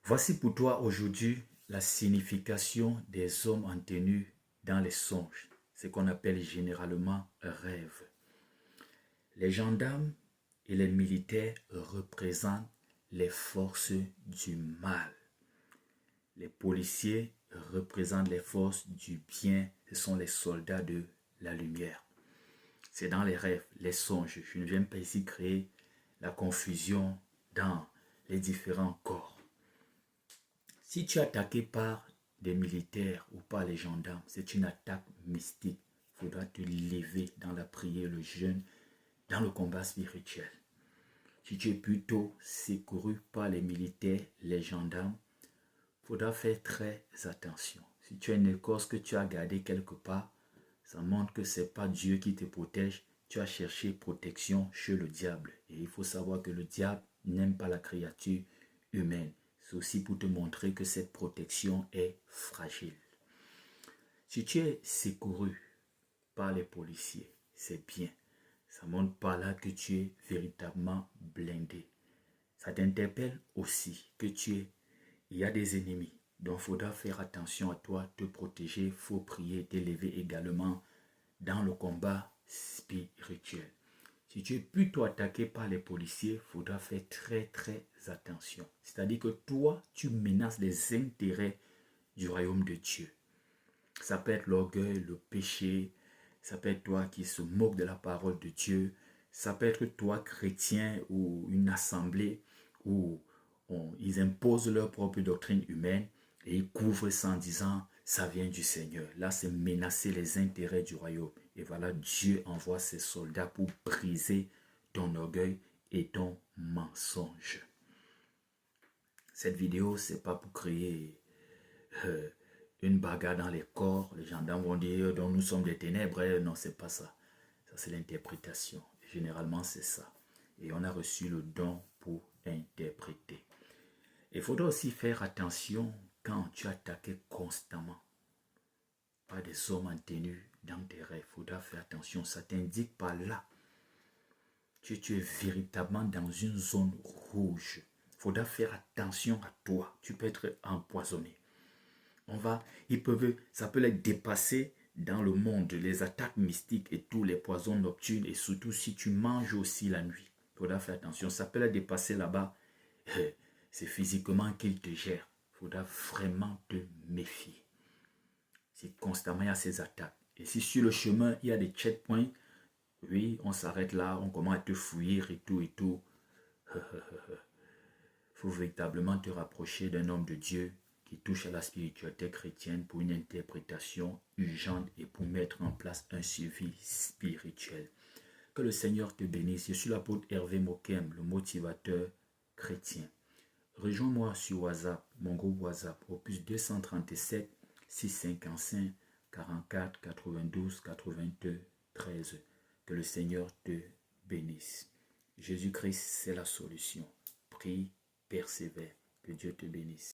Voici pour toi aujourd'hui la signification des hommes en tenue dans les songes, ce qu'on appelle généralement rêve. Les gendarmes et les militaires représentent les forces du mal. Les policiers représentent les forces du bien, ce sont les soldats de la lumière. C'est dans les rêves, les songes. Je ne viens pas ici créer la confusion dans les différents corps. Si tu es attaqué par des militaires ou par les gendarmes, c'est une attaque mystique. Il faudra te lever dans la prière, le jeûne, dans le combat spirituel. Si tu es plutôt secouru par les militaires, les gendarmes, il faudra faire très attention. Si tu as une écorce que tu as gardée quelque part, ça montre que ce n'est pas Dieu qui te protège. Tu as cherché protection chez le diable. Et il faut savoir que le diable n'aime pas la créature humaine. C'est aussi pour te montrer que cette protection est fragile. Si tu es secouru par les policiers, c'est bien. Ça montre par là que tu es véritablement blindé. Ça t'interpelle aussi que il y a des ennemis. Donc, il faudra faire attention à toi, te protéger. Il faut prier, t'élever également dans le combat spirituel. Si tu es plutôt attaqué par les policiers, il faudra faire très attention. C'est-à-dire que toi, tu menaces les intérêts du royaume de Dieu. Ça peut être l'orgueil, le péché, ça peut être toi qui se moque de la parole de Dieu, ça peut être toi chrétien ou une assemblée où ils imposent leur propre doctrine humaine et ils couvrent ça en disant ça vient du Seigneur. Là, c'est menacer les intérêts du royaume. Et voilà, Dieu envoie ses soldats pour briser ton orgueil et ton mensonge. Cette vidéo, c'est pas pour créer une bagarre dans les corps. Les gendarmes vont dire donc nous sommes des ténèbres. Non, c'est pas ça. Ça, c'est l'interprétation. Généralement, c'est ça. Et on a reçu le don pour interpréter. Il faudra aussi faire attention quand tu attaques constamment par des hommes en tenue dans tes rêves. Il faudra faire attention. Ça t'indique par là que tu es véritablement dans une zone rouge. Il faudra faire attention à toi. Tu peux être empoisonné. Ça peut les dépasser dans le monde, les attaques mystiques et tous les poisons nocturnes, et surtout si tu manges aussi la nuit. Il faudra faire attention. Ça peut les dépasser là-bas. C'est physiquement qu'il te gère. Il faudra vraiment te méfier. Si constamment il y a ces attaques. Et si sur le chemin, il y a des checkpoints, oui, on s'arrête là, on commence à te fouiller et tout et tout. Il faut véritablement te rapprocher d'un homme de Dieu qui touche à la spiritualité chrétienne pour une interprétation urgente et pour mettre en place un suivi spirituel. Que le Seigneur te bénisse. Je suis l'apôtre Hervé Mokem, le motivateur chrétien. Rejoins-moi sur WhatsApp, mon groupe WhatsApp, au plus 237 655 44 92 82 13. Que le Seigneur te bénisse. Jésus-Christ, c'est la solution. Prie, persévère. Que Dieu te bénisse.